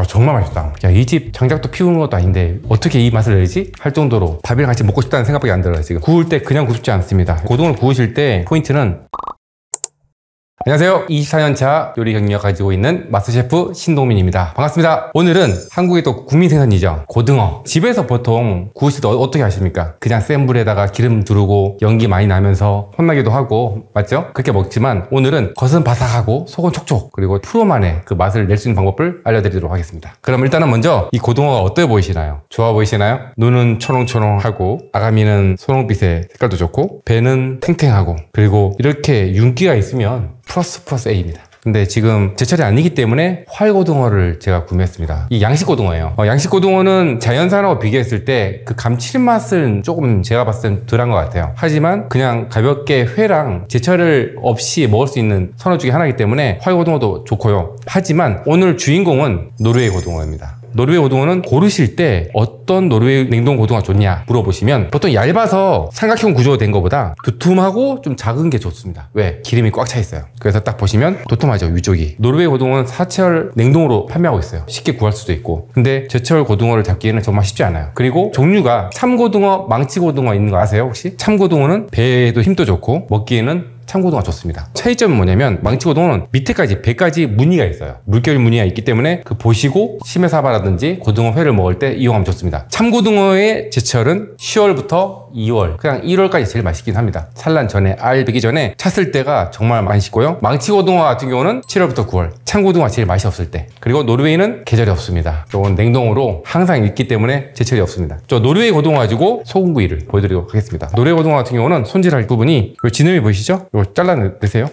정말 맛있다. 야, 이 집 장작도 피우는 것도 아닌데 어떻게 이 맛을 내지? 할 정도로 밥이랑 같이 먹고 싶다는 생각밖에 안 들어요. 지금 구울 때 그냥 굽지 않습니다. 고등어를 구우실 때 포인트는, 안녕하세요. 24년차 요리 경력 가지고 있는 마스터셰프 신동민입니다. 반갑습니다. 오늘은 한국의 또 국민 생선이죠. 고등어. 집에서 보통 구우실 때 어떻게 하십니까? 그냥 센 불에다가 기름 두르고 연기 많이 나면서 혼나기도 하고, 맞죠? 그렇게 먹지만 오늘은 겉은 바삭하고 속은 촉촉, 그리고 프로만의 그 맛을 낼 수 있는 방법을 알려드리도록 하겠습니다. 그럼 일단은 먼저 이 고등어가 어떠해 보이시나요? 좋아 보이시나요? 눈은 초롱초롱하고 아가미는 소롱빛의 색깔도 좋고 배는 탱탱하고, 그리고 이렇게 윤기가 있으면 플러스 A입니다. 근데 지금 제철이 아니기 때문에 활고등어를 제가 구매했습니다. 이 양식고등어예요. 양식고등어는 자연산하고 비교했을 때 그 감칠맛은 조금 제가 봤을 땐 덜한 것 같아요. 하지만 그냥 가볍게 회랑 제철을 없이 먹을 수 있는 선호 중에 하나이기 때문에 활고등어도 좋고요. 하지만 오늘 주인공은 노르웨이 고등어입니다. 노르웨이 고등어는 고르실 때 어떤 노르웨이 냉동 고등어가 좋냐 물어보시면 보통 얇아서 삼각형 구조가 된 것보다 두툼하고 좀 작은 게 좋습니다. 왜? 기름이 꽉 차 있어요. 그래서 딱 보시면 도톰하죠, 위쪽이. 노르웨이 고등어는 사철 냉동으로 판매하고 있어요. 쉽게 구할 수도 있고. 근데 제철 고등어를 잡기에는 정말 쉽지 않아요. 그리고 종류가 참고등어, 망치고등어 있는 거 아세요 혹시? 참고등어는 배에도 힘도 좋고 먹기에는 참고등어가 좋습니다. 차이점은 뭐냐면 망치고등어는 밑에까지 배까지 무늬가 있어요. 물결 무늬가 있기 때문에 그 보시고 심해사바라든지 고등어 회를 먹을 때 이용하면 좋습니다. 참고등어의 제철은 10월부터 2월, 그냥 1월까지 제일 맛있긴 합니다. 산란 전에, 알 배기 전에 찼을 때가 정말 맛있고요. 망치고등어 같은 경우는 7월부터 9월, 참고등어가 제일 맛이 없을 때. 그리고 노르웨이는 계절이 없습니다. 이건 냉동으로 항상 있기 때문에 제철이 없습니다. 저 노르웨이 고등어 가지고 소금구이를 보여드리도록 하겠습니다. 노르웨이 고등어 같은 경우는 손질할 부분이 지느러미 보이시죠? 이거 잘라내세요.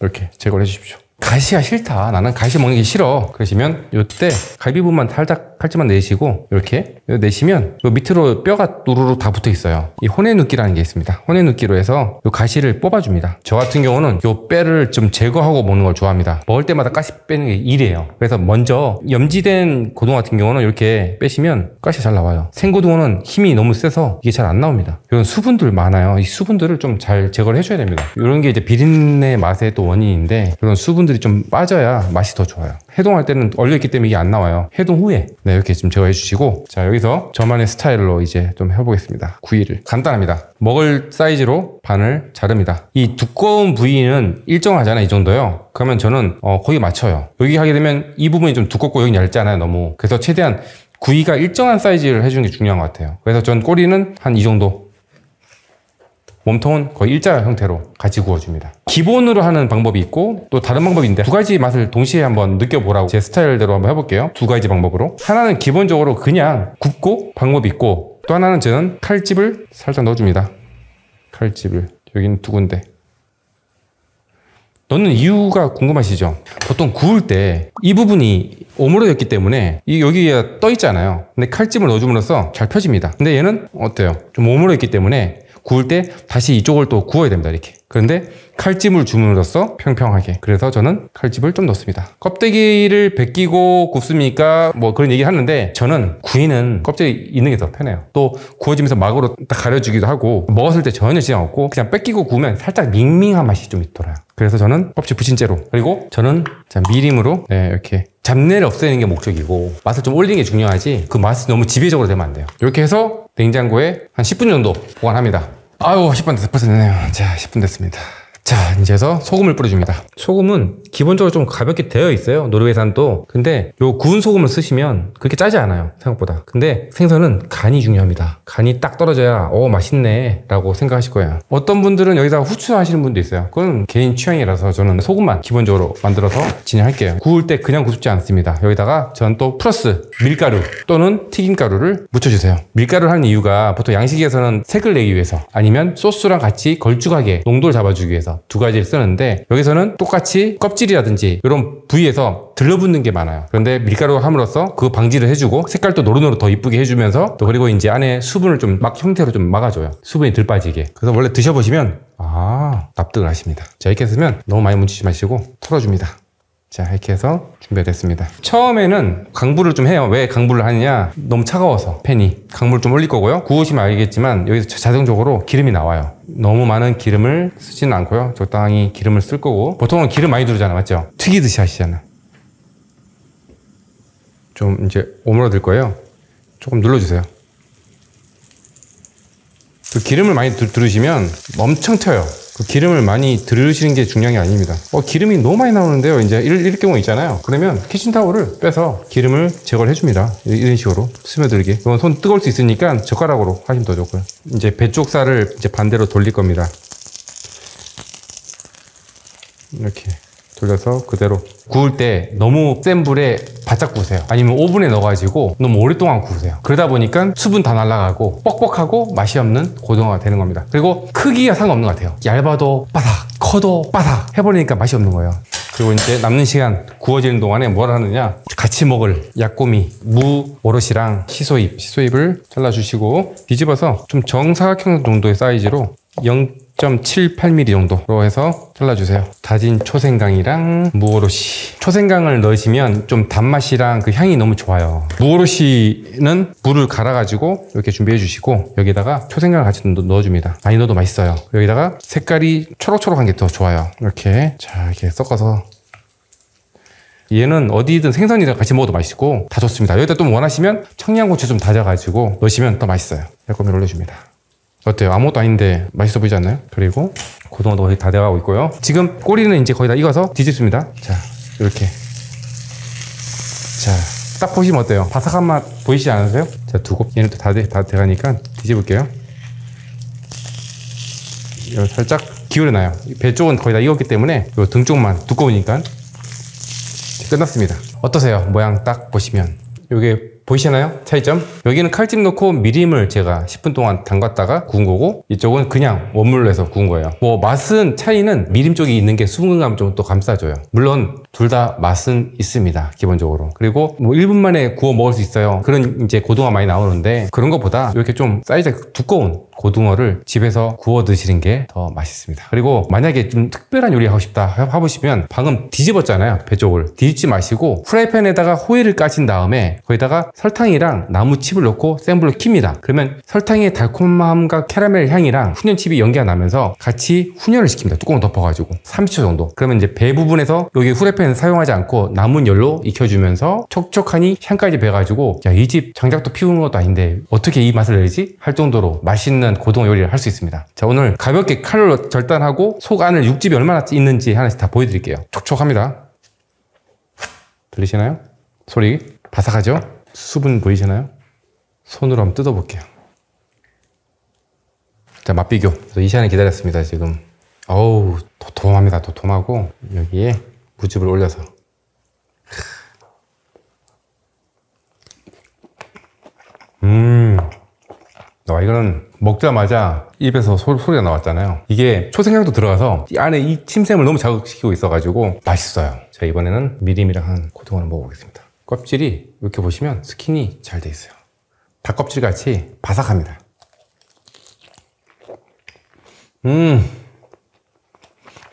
이렇게 제거를 해주십시오. 가시가 싫다, 나는 가시 먹는 게 싫어 그러시면 요때 갈비 부분만 살짝 칼집만 내시고 이렇게 내시면 요 밑으로 뼈가 누르르 다 붙어 있어요. 이 혼내눕기라는 게 있습니다. 혼내눕기로 해서 요 가시를 뽑아줍니다. 저 같은 경우는 요 뼈를 좀 제거하고 먹는 걸 좋아합니다. 먹을 때마다 가시 빼는 게 일이에요. 그래서 먼저 염지된 고등어 같은 경우는 이렇게 빼시면 가시가 잘 나와요. 생고등어는 힘이 너무 세서 이게 잘 안 나옵니다. 이런 수분들 많아요. 이 수분들을 좀 잘 제거를 해줘야 됩니다. 이런 게 이제 비린내 맛의 또 원인인데, 그런 수분들이 좀 빠져야 맛이 더 좋아요. 해동할 때는 얼려있기 때문에 이게 안 나와요. 해동 후에 네, 이렇게 좀 제거해 주시고, 자, 여기서 저만의 스타일로 이제 좀 해보겠습니다. 구이를 간단합니다. 먹을 사이즈로 반을 자릅니다. 이 두꺼운 부위는 일정하잖아요, 이 정도요. 그러면 저는 거기 맞춰요. 여기 하게 되면 이 부분이 좀 두껍고 여기 얇잖아요, 너무. 그래서 최대한 구이가 일정한 사이즈를 해주는 게 중요한 것 같아요. 그래서 전 꼬리는 한 이 정도, 몸통은 거의 일자 형태로 같이 구워줍니다. 기본으로 하는 방법이 있고 또 다른 방법이 있는데, 두 가지 맛을 동시에 한번 느껴보라고 제 스타일대로 한번 해볼게요. 두 가지 방법으로. 하나는 기본적으로 그냥 굽고 방법이 있고, 또 하나는 저는 칼집을 살짝 넣어줍니다. 칼집을 여기는 두 군데 넣는 이유가 궁금하시죠? 보통 구울 때 이 부분이 오므려졌기 때문에 여기가 떠 있잖아요. 근데 칼집을 넣어줌으로써 잘 펴집니다. 근데 얘는 어때요? 좀 오므려있기 때문에 구울 때 다시 이쪽을 또 구워야 됩니다, 이렇게. 그런데 칼집을 줌으로써 평평하게. 그래서 저는 칼집을 좀 넣습니다. 껍데기를 벗기고 굽습니까? 뭐 그런 얘기 하는데, 저는 구이는 껍데기 있는 게 더 편해요. 또 구워지면서 막으로 딱 가려주기도 하고, 먹었을 때 전혀 지장 없고, 그냥 뺏기고 구우면 살짝 밍밍한 맛이 좀 돌아요. 그래서 저는 껍질 붙인 채로. 그리고 저는 자, 미림으로 이렇게 잡내를 없애는 게 목적이고, 맛을 좀 올리는 게 중요하지 그 맛이 너무 지배적으로 되면 안 돼요. 이렇게 해서 냉장고에 한 10분 정도 보관합니다. 아유, 10분 됐어. 벌써 됐네요. 자, 10분 됐습니다. 자, 이제서 소금을 뿌려줍니다. 소금은 기본적으로 좀 가볍게 되어 있어요, 노르웨이산도. 근데 요 구운 소금을 쓰시면 그렇게 짜지 않아요, 생각보다. 근데 생선은 간이 중요합니다. 간이 딱 떨어져야 맛있네 라고 생각하실 거예요. 어떤 분들은 여기다가 후추 하시는 분도 있어요. 그건 개인 취향이라서 저는 소금만 기본적으로 만들어서 진행할게요. 구울 때 그냥 굽지 않습니다. 여기다가 전 또 플러스 밀가루 또는 튀김가루를 묻혀주세요. 밀가루를 하는 이유가 보통 양식에서는 색을 내기 위해서, 아니면 소스랑 같이 걸쭉하게 농도를 잡아주기 위해서 두 가지를 쓰는데, 여기서는 똑같이 껍질이라든지 이런 부위에서 들러붙는 게 많아요. 그런데 밀가루 함으로써 그 방지를 해주고, 색깔도 노릇노릇 더 이쁘게 해주면서, 또 그리고 이제 안에 수분을 좀 막 형태로 좀 막아줘요. 수분이 덜 빠지게. 그래서 원래 드셔보시면 납득을 하십니다. 자, 이렇게 했으면 너무 많이 묻히지 마시고 털어줍니다. 자, 이렇게 해서 준비가 됐습니다. 처음에는 강불을 좀 해요. 왜 강불을 하느냐? 너무 차가워서 팬이. 강불 좀 올릴 거고요. 구우시면 알겠지만 여기서 자동적으로 기름이 나와요. 너무 많은 기름을 쓰지는 않고요. 적당히 기름을 쓸 거고, 보통은 기름 많이 두르잖아, 맞죠? 튀기듯이 하시잖아. 좀 이제 오므러들 거예요. 조금 눌러주세요. 그 기름을 많이 두르시면 엄청 튀어요. 그 기름을 많이 들으시는 게 중요한 게 아닙니다. 기름이 너무 많이 나오는데요. 이제 이럴 경우 있잖아요. 그러면 키친타올을 빼서 기름을 제거를 해줍니다. 이런 식으로 스며들게. 이건 손 뜨거울 수 있으니까 젓가락으로 하시면 더 좋고요. 이제 배쪽살을 이제 반대로 돌릴 겁니다. 이렇게 돌려서 그대로. 구울 때 너무 센 불에 바짝 구우세요. 아니면 오븐에 넣어가지고 너무 오랫동안 구우세요. 그러다 보니까 수분 다 날아가고 뻑뻑하고 맛이 없는 고등어가 되는 겁니다. 그리고 크기가 상관없는 것 같아요. 얇아도 바삭, 커도 바삭 해버리니까 맛이 없는 거예요. 그리고 이제 남는 시간 구워지는 동안에 뭘 하느냐, 같이 먹을 약꼬미, 무, 오롯이랑 시소잎을 잘라주시고 뒤집어서 좀 정사각형 정도의 사이즈로 0.78mm 정도로 해서 잘라주세요. 다진 초생강이랑 무오롯이. 초생강을 넣으시면 좀 단맛이랑 그 향이 너무 좋아요. 무오롯이는 물을 갈아가지고 이렇게 준비해 주시고 여기다가 초생강을 같이 넣어줍니다. 많이 넣어도 맛있어요. 여기다가 색깔이 초록초록한 게 더 좋아요. 이렇게 자, 이렇게 섞어서. 얘는 어디든 생선이랑 같이 먹어도 맛있고 다 좋습니다. 여기다 또 원하시면 청양고추 좀 다져가지고 넣으시면 더 맛있어요. 약꼬미를 올려줍니다. 어때요? 아무것도 아닌데 맛있어 보이지 않나요? 그리고 고등어도 거의 다 돼가고 있고요. 지금 꼬리는 이제 거의 다 익어서 뒤집습니다. 자, 이렇게. 자, 딱 보시면 어때요? 바삭한 맛 보이시지 않으세요? 자, 두고 얘는 또 다 돼가니까 뒤집을게요. 이거 살짝 기울여놔요. 배 쪽은 거의 다 익었기 때문에 이 등 쪽만 두꺼우니까. 끝났습니다. 어떠세요? 모양 딱 보시면. 요게 보이시나요? 차이점? 여기는 칼집 넣고 미림을 제가 10분 동안 담갔다가 구운 거고, 이쪽은 그냥 원물로 해서 구운 거예요. 맛은 차이는 미림 쪽이 있는 게 수분감 좀 또 감싸줘요. 물론 둘 다 맛은 있습니다, 기본적으로. 그리고 1분 만에 구워 먹을 수 있어요. 그런 이제 고등어 많이 나오는데 그런 것보다 이렇게 좀 사이즈가 두꺼운 고등어를 집에서 구워 드시는 게 더 맛있습니다. 그리고 만약에 좀 특별한 요리 하고 싶다 해보시면, 방금 뒤집었잖아요, 배 쪽을. 뒤집지 마시고 프라이팬에다가 호일을 까신 다음에 거기다가 설탕이랑 나무칩을 넣고 센 불로 킵니다. 그러면 설탕의 달콤함과 캐러멜 향이랑 훈연칩이 연기가 나면서 같이 훈연을 시킵니다. 뚜껑을 덮어가지고 30초 정도. 그러면 이제 배 부분에서 여기 후라이팬 사용하지 않고 남은 열로 익혀주면서 촉촉하니 향까지 배가지고, 야, 이 집 장작도 피우는 것도 아닌데 어떻게 이 맛을 내지? 할 정도로 맛있는 고등어 요리를 할 수 있습니다. 자, 오늘 가볍게 칼로 절단하고 속 안을 육즙이 얼마나 있는지 하나씩 다 보여드릴게요. 촉촉합니다. 들리시나요? 소리 바삭하죠? 수분 보이시나요? 손으로 한번 뜯어볼게요. 자, 맛비교. 이 시간에 기다렸습니다, 지금. 어우, 도톰합니다. 도톰하고 여기에 무즙을 올려서. 이거는 먹자마자 입에서 소리가 나왔잖아요. 이게 초생강도 들어가서 이 안에 이 침샘을 너무 자극시키고 있어가지고 맛있어요. 자, 이번에는 미림이랑 한 고등어를 먹어보겠습니다. 껍질이 이렇게 보시면 스킨이 잘 돼 있어요. 닭껍질 같이 바삭합니다.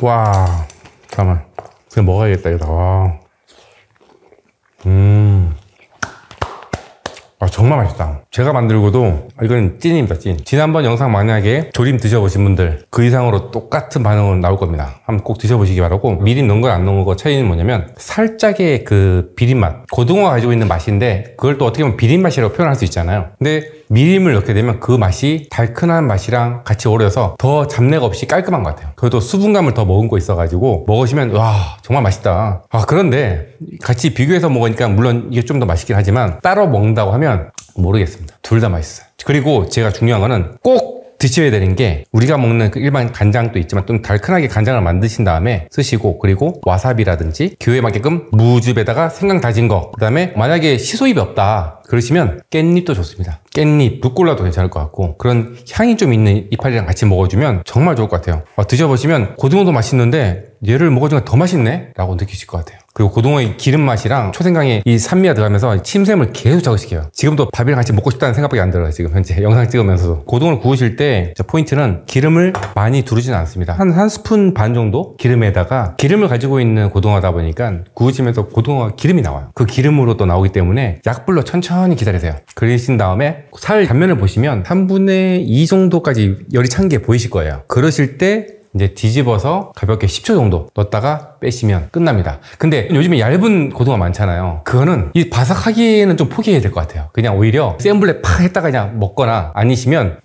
와, 잠깐만, 그냥 먹어야겠다 이거. 와. 정말 맛있다. 제가 만들고도 이건 찐입니다, 찐. 지난번 영상 만약에 조림 드셔보신 분들 그 이상으로 똑같은 반응은 나올 겁니다. 한번 꼭 드셔보시기 바라고. 미림 넣은 거 안 넣은 거 차이는 뭐냐면 살짝의 그 비린맛, 고등어가 가지고 있는 맛인데 그걸 또 어떻게 보면 비린맛이라고 표현할 수 있잖아요. 근데 미림을 넣게 되면 그 맛이 달큰한 맛이랑 같이 어우러서 더 잡내가 없이 깔끔한 것 같아요. 그래도 수분감을 더 머금고 있어가지고 먹으시면 와, 정말 맛있다. 그런데 같이 비교해서 먹으니까 물론 이게 좀 더 맛있긴 하지만 따로 먹는다고 하면 모르겠습니다. 둘 다 맛있어요. 그리고 제가 중요한 거는 꼭 드셔야 되는 게, 우리가 먹는 그 일반 간장도 있지만 좀 달큰하게 간장을 만드신 다음에 쓰시고, 그리고 와사비라든지 기호에 맞게끔 무즙에다가 생강 다진 거, 그 다음에 만약에 시소잎이 없다 그러시면 깻잎도 좋습니다. 깻잎, 루꼴라도 괜찮을 것 같고, 그런 향이 좀 있는 이파리랑 같이 먹어주면 정말 좋을 것 같아요. 드셔보시면 고등어도 맛있는데 얘를 먹어주면 더 맛있네? 라고 느끼실 것 같아요. 그리고 고등어의 기름 맛이랑 초생강의 이 산미가 들어가면서 침샘을 계속 자극시켜요. 지금도 밥이랑 같이 먹고 싶다는 생각밖에 안 들어요. 지금 현재 영상 찍으면서도. 고등어를 구우실 때 포인트는 기름을 많이 두르지는 않습니다. 한 스푼 반 정도 기름에다가, 기름을 가지고 있는 고등어다 보니까 구우시면서 고등어가 기름이 나와요. 그 기름으로 또 나오기 때문에 약불로 천천히 기다리세요. 그러신 다음에 살 단면을 보시면 3분의 2 정도까지 열이 찬 게 보이실 거예요. 그러실 때 이제 뒤집어서 가볍게 10초 정도 넣었다가 빼시면 끝납니다. 근데 요즘에 얇은 고등어 많잖아요. 그거는 이 바삭하기에는 좀 포기해야 될 것 같아요. 그냥 오히려 센 불에 팍 했다가 그냥 먹거나, 아니시면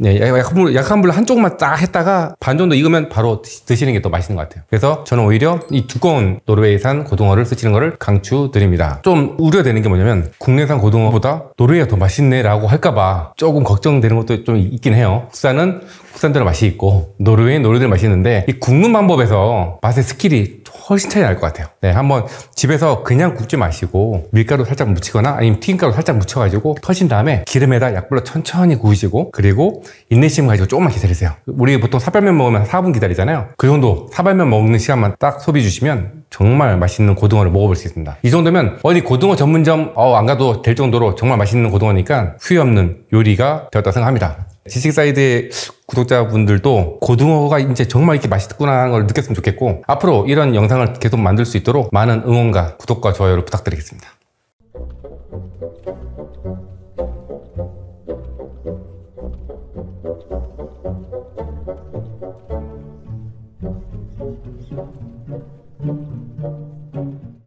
약한 불로 한쪽만 딱 했다가 반 정도 익으면 바로 드시는 게 더 맛있는 것 같아요. 그래서 저는 오히려 이 두꺼운 노르웨이산 고등어를 쓰시는 거를 강추드립니다. 좀 우려되는 게 뭐냐면 국내산 고등어보다 노르웨이가 더 맛있네 라고 할까봐 조금 걱정되는 것도 좀 있긴 해요. 국산들은 맛이 있고 노르웨이는 노르웨이들 맛이 있는데, 이 굽는 방법에서 맛의 스킬이 훨씬 차이 날 것 같아요. 네, 한번 집에서 그냥 굽지 마시고 밀가루 살짝 묻히거나 아니면 튀김가루 살짝 묻혀가지고 터신 다음에 기름에다 약불로 천천히 구우시고, 그리고 인내심 가지고 조금만 기다리세요. 우리 보통 사발면 먹으면 4분 기다리잖아요. 그 정도 사발면 먹는 시간만 딱 소비해 주시면 정말 맛있는 고등어를 먹어볼 수 있습니다. 이 정도면 어디 고등어 전문점 안 가도 될 정도로 정말 맛있는 고등어니까 후회 없는 요리가 되었다고 생각합니다. 지식사이드의 구독자분들도 고등어가 이제 정말 이렇게 맛있구나 하는 걸 느꼈으면 좋겠고, 앞으로 이런 영상을 계속 만들 수 있도록 많은 응원과 구독과 좋아요를 부탁드리겠습니다.